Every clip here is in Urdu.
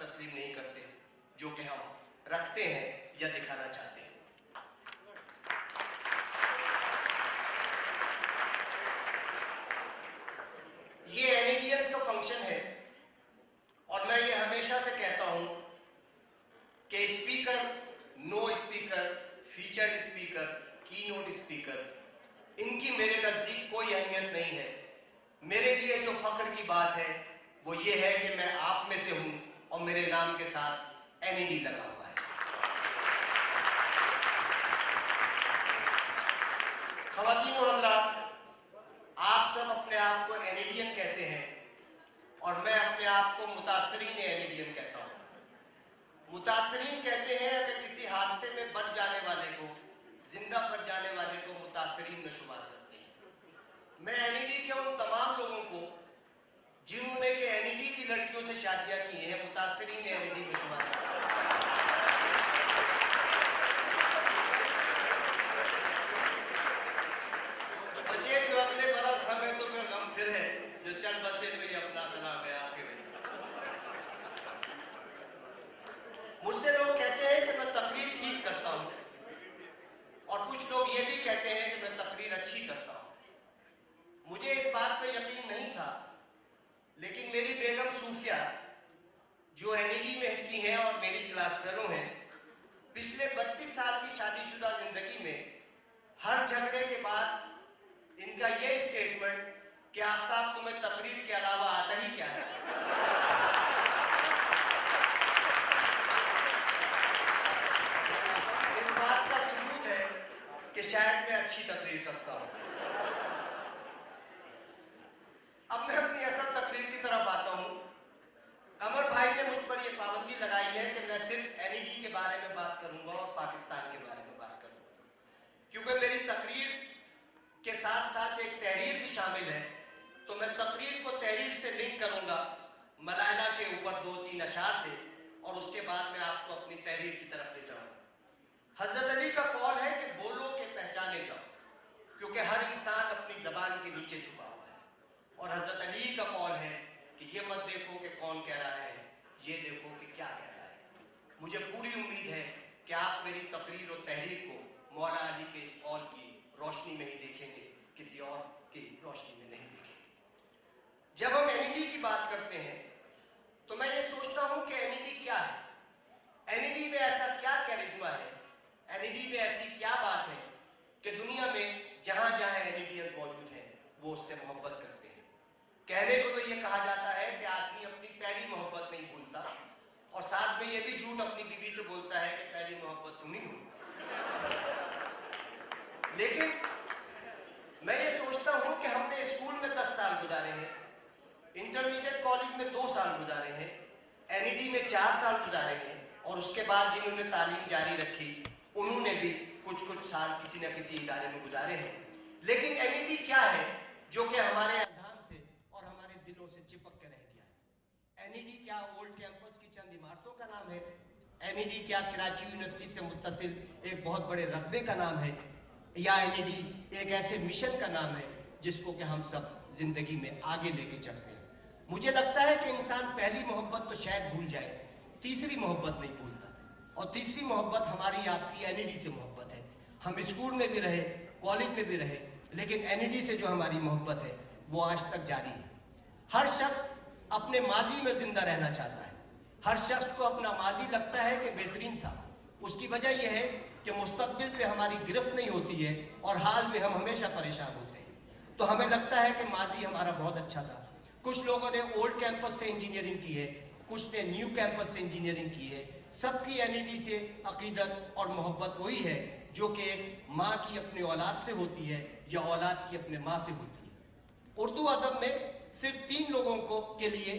تسلیم نہیں کرتے جو کہ ہم رکھتے ہیں یا دکھانا چاہتے ہیں۔ یہ NEDians کا فنکشن ہے، اور میں یہ ہمیشہ سے کہتا ہوں کہ اسپیکر، نو اسپیکر، فیچرڈ اسپیکر، کی نوٹ اسپیکر، ان کی میرے نزدیک کوئی اہمیت نہیں ہے۔ میرے لیے جو فخر کی بات ہے وہ یہ ہے کہ میں آپ میں سے ہوں اور میرے نام کے ساتھ NED لگا ہوا ہے۔ خواتین و حضرات، آپ سب اپنے آپ کو NEDian کہتے ہیں اور میں اپنے آپ کو متاثرین NEDian کہتا ہوں۔ متاثرین کہتے ہیں اگر کسی حادثے میں بچ جانے والے کو، زندہ بچ جانے والے کو متاثرین میں شمار کرتے ہیں۔ میں NED کے ان تمام لوگوں کو جنہوں نے کہ NED کی لڑکیوں سے شادیاں کی ہیں متاثرین NED میں شمار کرتا ہوں۔ بچے جو اگلے برس ہمیں تو پھر غم پھر ہے، جو چل بسے تو یہ اپنا سلام ہے آخر۔ مجھ سے لوگ کہتے ہیں کہ میں تقریر ٹھیک کرتا ہوں، اور کچھ لوگ یہ بھی کہتے ہیں کہ میں تقریر اچھی کرتا ہوں۔ مجھے اس بات پہ یقین نہیں تھا، لیکن میری بیگم صوفیہ جو NED میں کی ہیں اور میری کلاس فیلو ہیں، پچھلے 32 سال کی شادی شدہ زندگی میں ہر جھگڑے کے بعد ان کا یہ اسٹیٹمنٹ کہ آفتاب تمہیں تقریر کے علاوہ آتا ہی کیا ہے؟ اس بات کا ثبوت ہے کہ شاید میں اچھی تقریر کرتا ہوں۔ اب میں اپنی اصل تقریر کی طرف آتا ہوں۔ قمر بھائی نے مجھ پر یہ پابندی لگائی ہے کہ میں صرف NED کے بارے میں بات کروں گا اور پاکستان کے بارے میں بات کروں گا، کیونکہ میری تقریر کے ساتھ ساتھ ایک تحریر بھی شامل ہے، تو میں تقریر کو تحریر سے لنک کروں گا ملائلہ کے اوپر 2-3 اشعار سے، اور اس کے بعد میں آپ کو اپنی تحریر کی طرف لے جاؤں گا۔ حضرت علی کا قول ہے کہ بولو کہ پہچانے جاؤ، کیونکہ ہر انسان اپنی زبان کے نیچے چھپا ہوا ہے، اور حضرت علی کا قول ہے کہ یہ مت دیکھو کہ کون کہہ رہا ہے، یہ دیکھو کہ کیا کہہ رہا ہے۔ مجھے پوری امید ہے کہ آپ میری تقریر و تحریر کو مولا علی کے اس قول کی روشنی میں ہی دیکھیں گے، کسی اور کی روشنی میں نہیں دیکھیں گے۔ جب ہم NED کی بات کرتے ہیں تو میں یہ سوچتا ہوں کہ NED کیا ہے؟ NED میں ایسا کیا کیرزما ہے؟ NED میں ایسی کیا بات ہے کہ دنیا میں جہاں جہاں NEDians موجود ہیں وہ اس سے محبت کرتے ہیں؟ کہنے کو تو یہ کہا جاتا ہے کہ آدمی اپنی پہلی محبت نہیں بھولتا، اور ساتھ میں یہ بھی جھوٹ اپنی بیوی سے بولتا ہے کہ پہلی محبت تم ہی ہو۔ لیکن میں یہ سوچتا ہوں کہ ہم نے اسکول میں 10 سال گزارے ہیں، انٹرمیڈیٹ کالج میں 2 سال گزارے ہیں، NED میں 4 سال گزارے ہیں، اور اس کے بعد جنہوں نے تعلیم جاری رکھی انہوں نے بھی کچھ سال کسی نہ کسی ادارے میں گزارے ہیں۔ لیکن NED کیا ہے جو کہ ہمارے اذہان سے اور ہمارے دلوں سے چپک کے رہ گیا ہے؟ NED کیا اولڈ کیمپس کی چند عمارتوں کا نام ہے؟ NED کیا کراچی یونیورسٹی سے متصل ایک بہت بڑے رقبے کا نام ہے؟ یا NED ایک ایسے مشن کا نام ہے جس کو کہ ہم سب زندگی میں آگے لے کے چلتے ہیں؟ مجھے لگتا ہے کہ انسان پہلی محبت تو شاید بھول جائے، تیسری محبت نہیں بھولتا، اور تیسری محبت ہماری آپ کی NED سے محبت ہے۔ ہم اسکول میں بھی رہے، کالج میں بھی رہے، لیکن NED سے جو ہماری محبت ہے وہ آج تک جاری ہے۔ ہر شخص اپنے ماضی میں زندہ رہنا چاہتا ہے، ہر شخص کو اپنا ماضی لگتا ہے کہ بہترین تھا۔ اس کی وجہ یہ ہے کہ مستقبل پہ ہماری گرفت نہیں ہوتی ہے اور حال میں ہم ہمیشہ پریشان ہوتے ہیں، تو ہمیں لگتا ہے کہ ماضی ہمارا بہت اچھا تھا۔ کچھ لوگوں نے اولڈ کیمپس سے انجینئرنگ کی ہے، کچھ نے نیو کیمپس سے انجینئرنگ کی ہے۔ سب کی NED سے عقیدت اور محبت وہی ہے جو کہ ایک ماں کی اپنے اولاد سے ہوتی ہے یا اولاد کی اپنے ماں سے ہوتی ہے۔ اردو ادب میں صرف 3 لوگوں کو کے لیے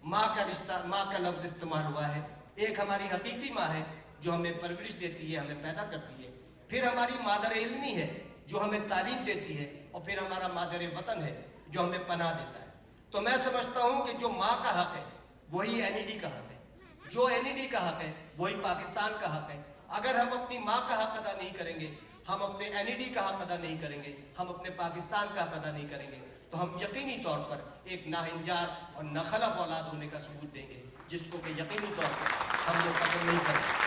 ماں کا رشتہ، ماں کا لفظ استعمال ہوا ہے۔ ایک ہماری حقیقی ماں ہے جو ہمیں پرورش دیتی ہے، ہمیں پیدا کرتی ہے، پھر ہماری مادر علمی ہے جو ہمیں تعلیم دیتی ہے، اور پھر ہمارا مادر وطن ہے جو ہمیں پناہ دیتا ہے۔ تو میں سمجھتا ہوں کہ جو ماں کا حق ہے وہی NED کا حق ہے، جو NED کا حق ہے وہی پاکستان کا حق ہے۔ اگر ہم اپنی ماں کا حق ادا نہیں کریں گے، ہم اپنے NED کا حق ادا نہیں کریں گے، ہم اپنے پاکستان کا حق ادا نہیں کریں گے، تو ہم یقینی طور پر ایک ناہنجار اور ناخلف اولاد ہونے کا ثبوت دیں گے۔ جس کو کہ یقینی طور پر ہم لوگ پسند نہیں کرتے.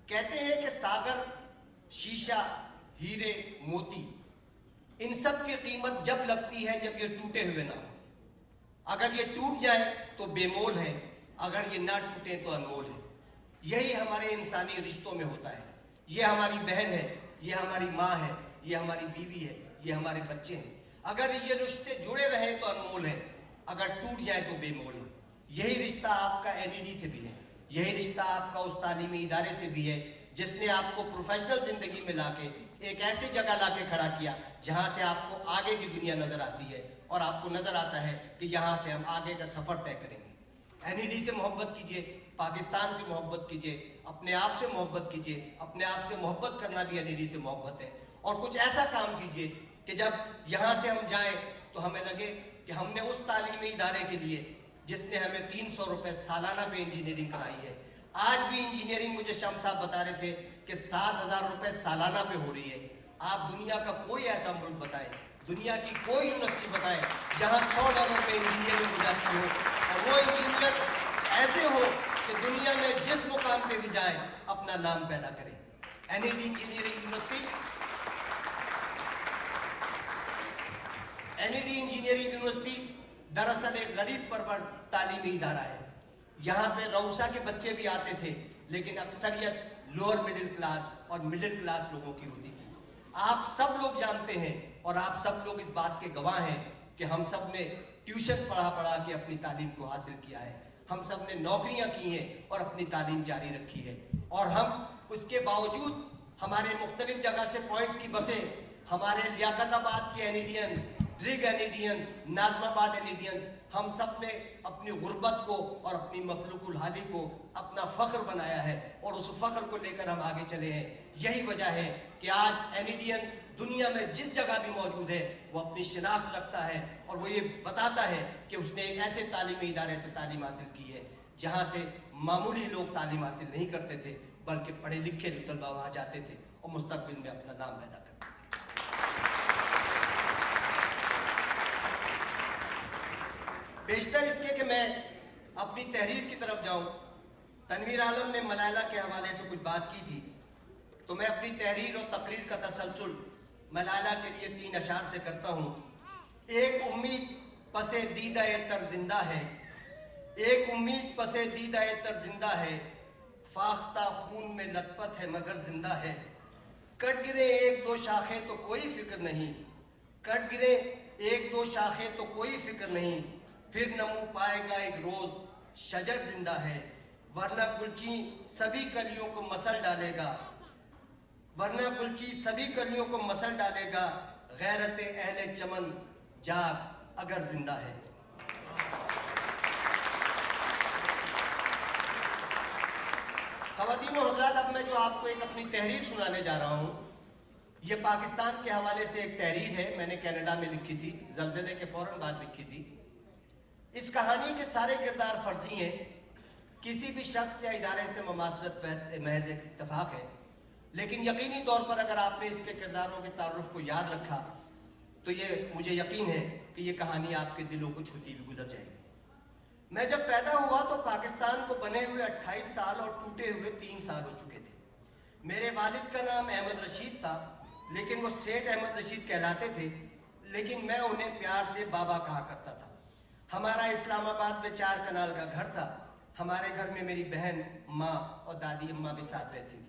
کہتے ہیں کہ ساگر، شیشہ، ہیرے، موتی، ان سب کی قیمت جب لگتی ہے جب یہ ٹوٹے ہوئے نہ ہوں. اگر یہ ٹوٹ جائے تو بے مول ہے، اگر یہ نہ ٹوٹے تو انمول ہے. یہی ہمارے انسانی رشتوں میں ہوتا ہے. یہ ہماری بہن ہے، یہ ہماری ماں ہے، یہ ہماری بیوی ہے، یہ ہمارے بچے ہیں. اگر یہ رشتے جڑے رہیں تو انمول ہے، اگر ٹوٹ جائے تو بے مول ہے. یہی رشتہ آپ کا NED سے بھی ہے. یہی رشتہ آپ کا اس تعلیمی ادارے سے بھی ہے جس نے آپ کو پروفیشنل زندگی میں لا کے ایک ایسی جگہ لا کے کھڑا کیا جہاں سے آپ کو آگے کی دنیا نظر آتی ہے اور آپ کو نظر آتا ہے کہ یہاں سے ہم آگے کا سفر طے کریں گے. NED سے محبت کیجئے، پاکستان سے محبت کیجئے، اپنے آپ سے محبت کیجئے. اپنے آپ سے محبت کرنا بھی NED سے محبت ہے. اور کچھ ایسا کام کیجئے کہ جب یہاں سے ہم جائیں تو ہمیں لگے کہ ہم نے اس تعلیمی ادارے کے لیے جس نے ہمیں 300 روپے سالانہ پہ انجینئرنگ کرائی ہے. آج بھی انجینئرنگ مجھے شمس صاحب بتا رہے تھے کہ 7,000 روپے سالانہ پہ ہو رہی ہے. آپ دنیا کا کوئی ایسا ملک بتائیں، دنیا کی کوئی یونیورسٹی بتائیں جہاں $100 پہ انجینئرنگ ہو جاتی ہو اور وہ انجینئر ایسے ہو کہ دنیا میں جس مقام پہ بھی جائے اپنا نام پیدا کرے. NED engineering university, NED engineering university دراصل ایک غریب پرور تعلیمی ادارہ ہے. یہاں پہ روسا کے بچے بھی آتے تھے لیکن اکثریت لوور مڈل کلاس اور مڈل کلاس لوگوں کی ہوتی تھی. آپ سب لوگ جانتے ہیں اور آپ سب لوگ اس بات کے گواہ ہیں کہ ہم سب نے ٹیوشنز پڑھا کے اپنی تعلیم کو حاصل کیا ہے. ہم سب نے نوکریاں کی ہیں اور اپنی تعلیم جاری رکھی ہے. اور ہم اس کے باوجود ہمارے مختلف جگہ سے پوائنٹس کی بسیں، ہمارے لیاقت آباد کے NEDین، ڈرگ NEDینز، ناظم آباد NEDینز، ہم سب نے اپنی غربت کو اور اپنی مفلوق الحالی کو اپنا فخر بنایا ہے اور اس فخر کو لے کر ہم آگے چلے ہیں. یہی وجہ ہے کہ آج NEDین دنیا میں جس جگہ بھی موجود ہے وہ اپنی شناخت رکھتا ہے اور وہ یہ بتاتا ہے کہ اس نے ایک ایسے تعلیمی ادارے سے تعلیم حاصل کی ہے جہاں سے معمولی لوگ تعلیم حاصل نہیں کرتے تھے بلکہ پڑھے لکھے طلباء وہاں جاتے تھے اور مستقبل میں اپنا نام پیدا کرتے تھے. بیشتر اس کے کہ میں اپنی تحریر کی طرف جاؤں. تنویر عالم نے ملالہ کے حوالے سے کچھ بات کی تھی تو میں اپنی تحریر اور تقریر کا تسلسل ملالہ کے لیے 3 اشعار سے کرتا ہوں. ایک امید پس دیدہ تر زندہ ہے، ایک امید پس دیدہ تر زندہ ہے، فاختہ خون میں لطپت ہے مگر زندہ ہے. کٹ گرے 1-2 شاخیں تو کوئی فکر نہیں، کٹ گرے 1-2 شاخیں تو کوئی فکر نہیں، پھر نمو پائے گا ایک روز شجر زندہ ہے. ورنہ گلچی سبھی کلیوں کو مسل ڈالے گا، ورنہ گلچی سبھی کلیوں کو مسل ڈالے گا، غیرت اہل چمن جاگ اگر زندہ ہے. خواتین و حضرات، اب میں جو آپ کو ایک اپنی تحریر سنانے جا رہا ہوں یہ پاکستان کے حوالے سے ایک تحریر ہے. میں نے کینیڈا میں لکھی تھی، زلزلے کے فوراً بعد لکھی تھی. اس کہانی کے سارے کردار فرضی ہیں، کسی بھی شخص یا ادارے سے مماثلت محض ایک اتفاق ہے، لیکن یقینی طور پر اگر آپ نے اس کے کرداروں کے تعارف کو یاد رکھا تو یہ مجھے یقین ہے کہ یہ کہانی آپ کے دلوں کو چھوتی بھی گزر جائے گی. میں جب پیدا ہوا تو پاکستان کو بنے ہوئے 28 سال اور ٹوٹے ہوئے 3 سال ہو چکے تھے. میرے والد کا نام احمد رشید تھا لیکن وہ سیٹ احمد رشید کہلاتے تھے، لیکن میں انہیں پیار سے بابا کہا کرتا تھا. ہمارا اسلام آباد میں 4 کنال کا گھر تھا. ہمارے گھر میں میری بہن، ماں اور دادی اماں بھی ساتھ رہتی تھی.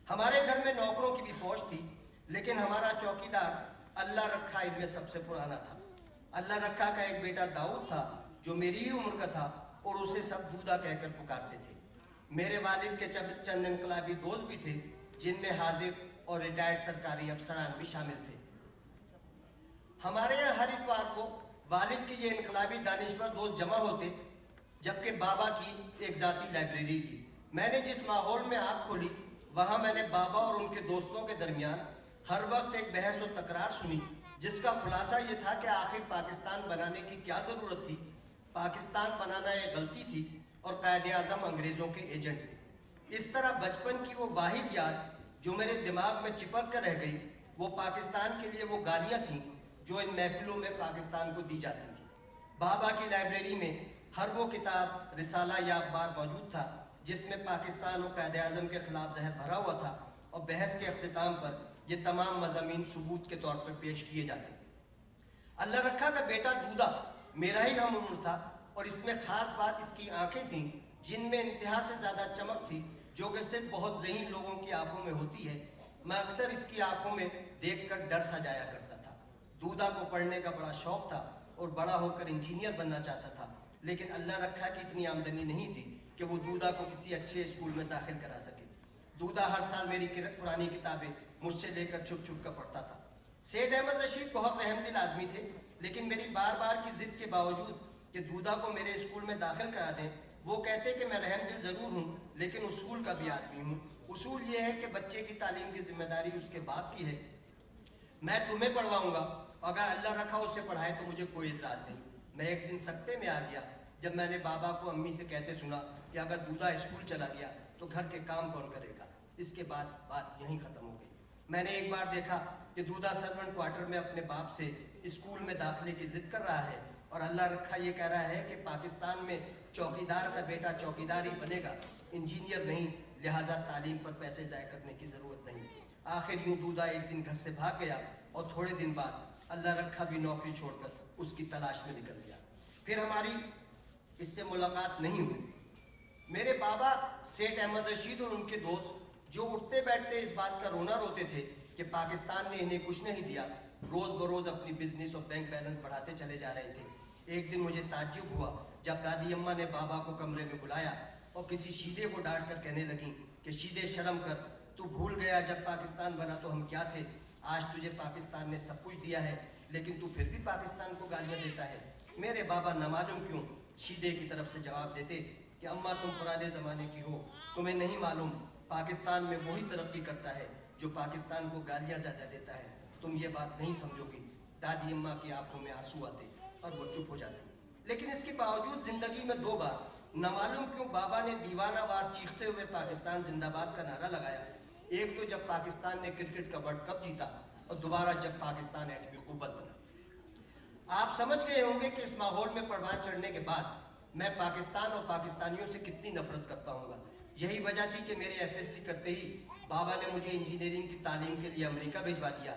ہمارے گھر میں نوکروں کی بھی فوج تھی لیکن ہمارا چوکیدار اللہ رکھا ان میں سب سے پرانا تھا. اللہ رکھا کا ایک بیٹا داؤد تھا جو میری ہی عمر کا تھا اور اسے سب دودھا کہہ کر پکارتے تھے. میرے والد کے چند انقلابی دوست بھی تھے جن میں حاضر اور ریٹائرڈ سرکاری افسران بھی شامل تھے. ہمارے یہاں ہر اتوار کو والد کے یہ انقلابی دانشور دوست جمع ہوتے جبکہ بابا کی ایک ذاتی لائبریری تھی. میں نے جس ماحول میں آنکھ کھولی وہاں میں نے بابا اور ان کے دوستوں کے درمیان ہر وقت ایک بحث و تکرار سنی جس کا خلاصہ یہ تھا کہ آخر پاکستان بنانے کی کیا ضرورت تھی. پاکستان بنانا ایک غلطی تھی اور قائد اعظم انگریزوں کے ایجنٹ تھے. اس طرح بچپن کی وہ واحد یاد جو میرے دماغ میں چپک کر رہ گئی وہ پاکستان کے لیے وہ گالیاں تھیں جو ان محفلوں میں پاکستان کو دی جاتی تھی۔ بابا کی لائبریری میں ہر وہ کتاب، رسالہ یا اخبار موجود تھا جس میں پاکستان و قائد اعظم کے خلاف زہر بھرا ہوا تھا، اور بحث کے اختتام پر یہ تمام مضامین ثبوت کے طور پر پیش کیے جاتے۔ اللہ رکھا کا بیٹا دودا میرا ہی ہم عمر تھا، اور اس میں خاص بات اس کی آنکھیں تھیں جن میں انتہا سے زیادہ چمک تھی، جو کہ صرف بہت ذہین لوگوں کی آنکھوں میں ہوتی ہے۔ میں اکثر اس کی آنکھوں میں دیکھ کر ڈر سا جایا کرتا تھا۔ دودا کو پڑھنے کا بڑا شوق تھا اور بڑا ہو کر انجینئر بننا چاہتا تھا، لیکن اللہ رکھا کی اتنی آمدنی نہیں تھی کہ وہ دودا کو کسی اچھے اسکول میں داخل کرا سکے۔ دودا ہر سال میری پرانی کتابیں مجھ سے لے کر چھپ چھپ کر پڑھتا تھا۔ سید احمد رشید بہت رحم دل آدمی تھے، لیکن میری بار بار کی ضد کے باوجود کہ دودا کو میرے اسکول میں داخل کرا دیں، وہ کہتے کہ میں رحم دل ضرور ہوں لیکن اصول کا بھی آدمی ہوں۔ اصول یہ ہے کہ بچے کی تعلیم کی ذمہ داری اس کے باپ کی ہے۔ میں تمہیں پڑھواؤں گا، اگر اللہ رکھا اسے پڑھائے تو مجھے کوئی اعتراض نہیں۔ میں ایک دن سکتے میں آ گیا جب میں نے بابا کو امی سے کہتے سنا کہ اگر دودا اسکول چلا گیا تو گھر کے کام کون کرے گا۔ اس کے بعد بات یہیں ختم ہو گئی۔ میں نے ایک بار دیکھا کہ دودا سرونٹ کوارٹر میں اپنے باپ سے اسکول میں داخلے کی ضد کر رہا ہے، اور اللہ رکھا یہ کہہ رہا ہے کہ پاکستان میں چوکیدار کا بیٹا چوکیدار ہی بنے گا، انجینئر نہیں، لہٰذا تعلیم پر پیسے ضائع کرنے کی ضرورت نہیں۔ آخر یوں دودا ایک دن گھر سے بھاگ گیا، اور تھوڑے دن بعد اللہ رکھا بھی نوکری چھوڑ کر اس کی تلاش میں نکل گیا۔ پھر ہماری اس سے ملاقات نہیں ہوئی۔ میرے بابا سیٹ احمد رشید اور ان کے دوست جو اٹھتے بیٹھتے اس بات کا رونا روتے تھے کہ پاکستان نے انہیں کچھ نہیں دیا، روز بروز اپنی بزنس اور بینک بیلنس بڑھاتے چلے جا رہے تھے۔ ایک دن مجھے تعجب ہوا جب دادی اماں نے بابا کو کمرے میں بلایا اور کسی شیدے کو ڈانٹ کر کہنے لگیں کہ شیدے شرم کر، تو بھول گیا جب پاکستان بنا تو ہم کیا تھے؟ آج تجھے پاکستان نے سب کچھ دیا ہے لیکن تو پھر بھی پاکستان کو گالیاں دیتا ہے۔ میرے بابا نہ معلوم کیوں شیدے کی طرف سے جواب دیتے کہ اماں تم پرانے زمانے کی ہو، تمہیں نہیں معلوم پاکستان میں وہی ترقی کرتا ہے جو پاکستان کو گالیاں زیادہ دیتا ہے، تم یہ بات نہیں سمجھو گی۔ دادی اماں کی آنکھوں میں آنسو آتے اور وہ چپ ہو جاتی۔ لیکن اس کے باوجود زندگی میں 2 بار نہ معلوم کیوں بابا نے دیوانہ وار چیختے ہوئے پاکستان زندہ باد کا نعرہ لگایا۔ ایک تو جب پاکستان نے کرکٹ کا ورلڈ کپ جیتا، اور دوبارہ جب پاکستان ایٹمی قوت بنا۔ آپ سمجھ گئے ہوں گے کہ اس ماحول میں پروان چڑھنے کے بعد میں پاکستان اور پاکستانیوں سے کتنی نفرت کرتا ہوں گا۔ یہی وجہ تھی کہ میرے FSC کرتے ہی بابا نے مجھے انجینئرنگ کی تعلیم کے لیے امریکہ بھیجوا دیا،